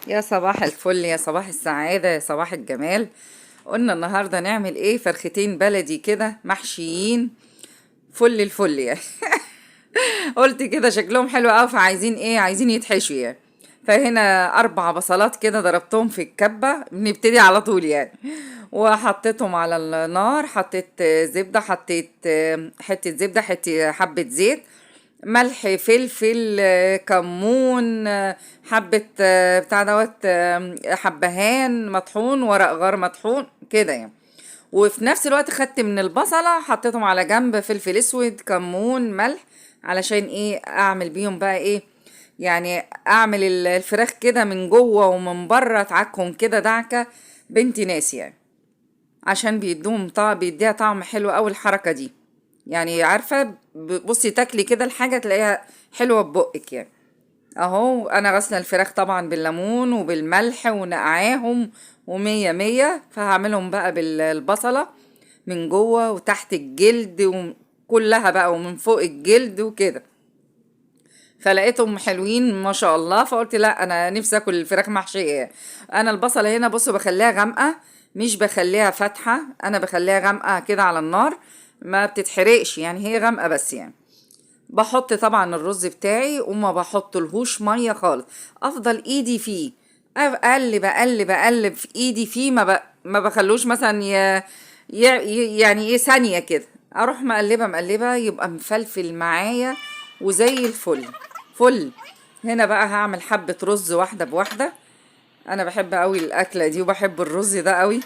يا صباح الفل، يا صباح السعادة، يا صباح الجمال. قلنا النهاردة نعمل ايه؟ فرختين بلدي كده محشيين فل الفل يعني. قلت كده شكلهم حلو قوي، فعايزين ايه؟ عايزين يتحشوا يعني. فهنا 4 بصلات كده ضربتهم في الكبة، بنبتدي على طول يعني. وحطيتهم على النار، حطيت زبدة، حطيت حتة زبدة، حبة زيت، ملح، فلفل، كمون، حبة بتاع دوت حبهان مطحون، ورق غار مطحون كده يعني. وفي نفس الوقت خدت من البصلة حطيتهم على جنب، فلفل اسود، كمون، ملح، علشان ايه؟ اعمل بيهم بقى ايه؟ يعني اعمل الفراخ كده من جوه ومن بره، ادعكهم كده دعكة بنت ناس يعني، عشان بيدوهم طعم، بيديها طعم حلو قوي الحركة دي. يعني عارفة، بصي تاكلي كده الحاجة تلاقيها حلوة ببقك يعني. اهو انا غسله الفراخ طبعا بالليمون وبالملح ونقعاهم ومية مية، فهعملهم بقى بالبصلة من جوه وتحت الجلد وكلها بقى ومن فوق الجلد وكده. فلقيتهم حلوين ما شاء الله، فقلت لا انا نفسي اكل الفراخ محشيه. انا البصله هنا بصوا بخليها غامقه، مش بخليها فاتحه، انا بخليها غامقه كده على النار، ما بتتحرقش يعني، هي غامقه بس يعني. بحط طبعا الرز بتاعي وما بحط لهوش ميه خالص، افضل ايدي فيه، اقلب اقلب اقلب في ايدي فيه، ما بخلوش مثلا يعني ايه ثانيه كده، اروح مقلبه مقلبه يبقى مفلفل معايا وزي الفل فل. هنا بقى هعمل حبه رز واحده بواحده، انا بحب قوي الاكله دي وبحب الرز ده قوي.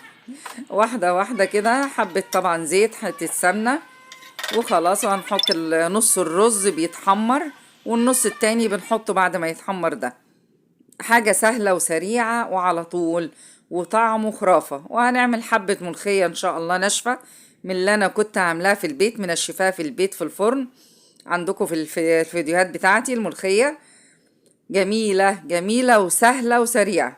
واحده واحده كده، حبه طبعا زيت، حته سمنه، وخلاص. وهنحط نص الرز بيتحمر، والنص التاني بنحطه بعد ما يتحمر. ده حاجة سهلة وسريعة وعلى طول، وطعمه خرافة. وهنعمل حبة ملوخية ان شاء الله ناشفة، من اللي انا كنت عاملاها في البيت، منشفاها في البيت في الفرن. عندكم في الفيديوهات بتاعتي الملوخية جميلة جميلة وسهلة وسريعة.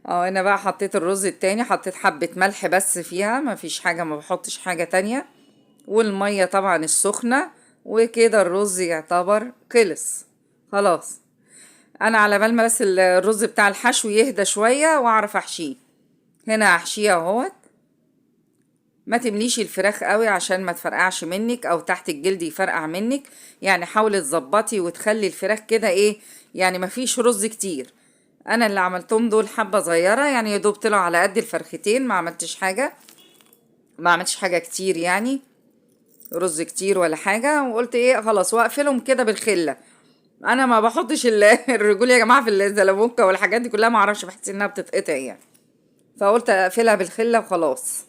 اه انا بقى حطيت الرز التاني، حطيت حبة ملح بس فيها، ما فيش حاجة، ما بحطش حاجة تانية. والمية طبعا السخنة، وكده الرز يعتبر خلص خلاص. انا على بال ما بس الرز بتاع الحشو يهدى شوية واعرف احشيه. هنا هحشيه اهوت. ما تمليش الفراخ قوي عشان ما تفرقعش منك، او تحت الجلد يفرقع منك. يعني حاولي تظبطي وتخلي الفراخ كده ايه، يعني ما فيش رز كتير. انا اللي عملتهم دول حبة صغيرة يعني، يا دوب طلعوا على قد الفرختين، ما عملتش حاجة، ما عملتش حاجة كتير يعني، رز كتير ولا حاجة. وقلت ايه خلاص واقفلهم كده بالخلة. انا ما بحطش الرجول يا جماعة في الزلموكة والحاجات دي كلها، ما اعرفش، بحس انها بتتقطع يعني. فقلت اقفلها بالخلة وخلاص.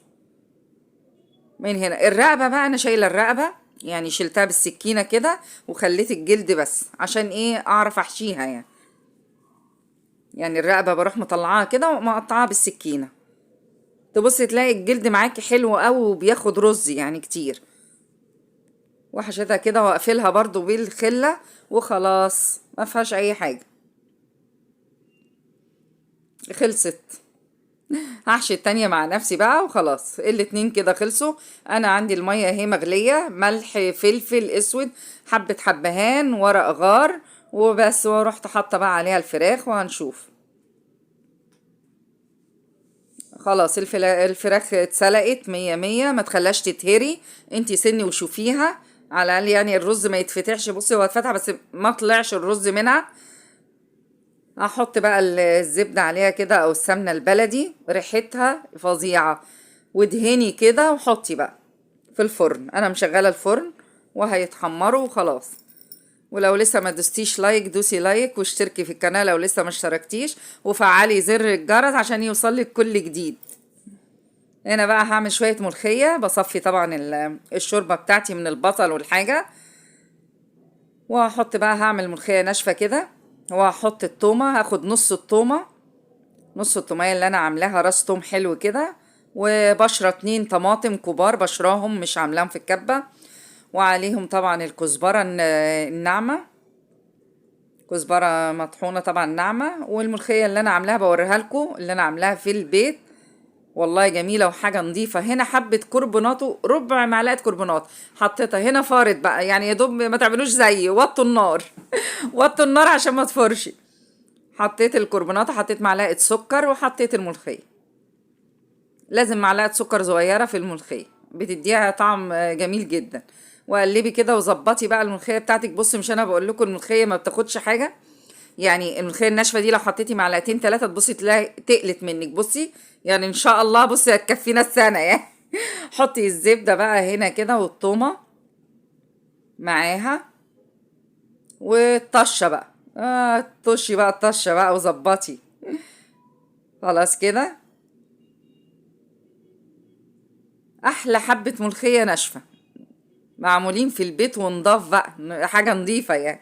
من هنا الرقبة بقى، انا شايلة الرقبة يعني، شلتها بالسكينة كده وخليت الجلد بس، عشان ايه؟ اعرف احشيها يعني. يعني الرقبة بروح مطلعاها كده ومقطعاها بالسكينة، تبص تلاقي الجلد معاكي حلو قوي وبياخد رز يعني كتير. وحشتها كده واقفلها برضو بالخلة وخلاص، ما فيهاش اي حاجة. خلصت. هحشي التانية مع نفسي بقى وخلاص، الاتنين كده خلصوا. انا عندي المية اهي مغلية، ملح، فلفل اسود، حبة حبهان، ورق غار، وبس. ورحت حاطة بقى عليها الفراخ وهنشوف. خلاص الفراخ اتسلقت مية مية، ما تخليهاش تتهري. انتي سني وشوفيها على الاقل يعني، الرز ما يتفتحش. بصي هو اتفتح بس ما طلعش الرز منها. هحط بقى الزبدة عليها كده او السمنة البلدي، ريحتها فظيعة. وادهني كده وحطي بقى في الفرن، انا مشغلة الفرن وهيتحمروا وخلاص. ولو لسه ما دوستيش لايك، دوسي لايك واشتركي في القناة لو لسه ما اشتركتيش، وفعلي زر الجرس عشان يوصلك كل جديد. هنا بقى هعمل شوية ملوخية، بصفي طبعا الشوربة بتاعتي من البصل والحاجة. وهحط بقى، هعمل ملوخية ناشفة كده. وهحط التومة، هاخد نص التومة، نص التومية اللي انا عاملاها راس توم حلو كده. وبشرة 2 طماطم كبار بشراهم، مش عاملاهم في الكبة. وعليهم طبعا الكزبرة الناعمة، كزبرة مطحونة طبعا ناعمة. والملوخية اللي انا عاملاها بوريها لكم، اللي انا عاملاها في البيت، والله جميلة وحاجة نظيفة. هنا حبة كربوناتو، ربع معلقة كربونات حطيتها هنا، فارت بقى يعني، يا دوب ما تعملوش زيي، وطوا النار. وطوا النار عشان ما تفرش. حطيت الكربوناطة، حطيت معلقة سكر وحطيت الملوخية. لازم معلقة سكر صغيرة في الملوخية، بتديها طعم جميل جدا. وقلبي كده وظبطي بقى الملوخية بتاعتك. بصي مش انا بقول لكم الملوخية ما بتاخدش حاجة، يعني الملوخية الناشفة دي لو حطيتي معلقتين ثلاثة تبصي تلاقي تقلت منك. بصي يعني ان شاء الله بصي هتكفينا السنة يعني. حطي الزبدة بقى هنا كده والثومة معاها والطشة بقى. طشي بقى الطشة بقى وظبطي. خلاص كده احلى حبة ملوخية ناشفة معمولين في البيت ونضاف بقى، حاجة نضيفة يعني.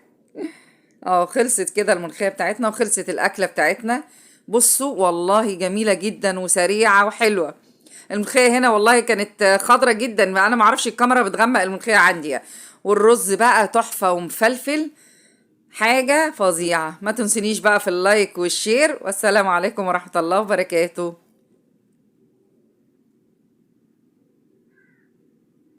اه خلصت كده الملوخية بتاعتنا وخلصت الأكلة بتاعتنا. بصوا والله جميلة جدا وسريعة وحلوة. الملوخية هنا والله كانت خضرة جدا، انا معرفش الكاميرا بتغمق الملوخية عندي يعني. والرز بقى تحفة ومفلفل، حاجة فظيعة. ما تنسونيش بقى في اللايك والشير، والسلام عليكم ورحمة الله وبركاته.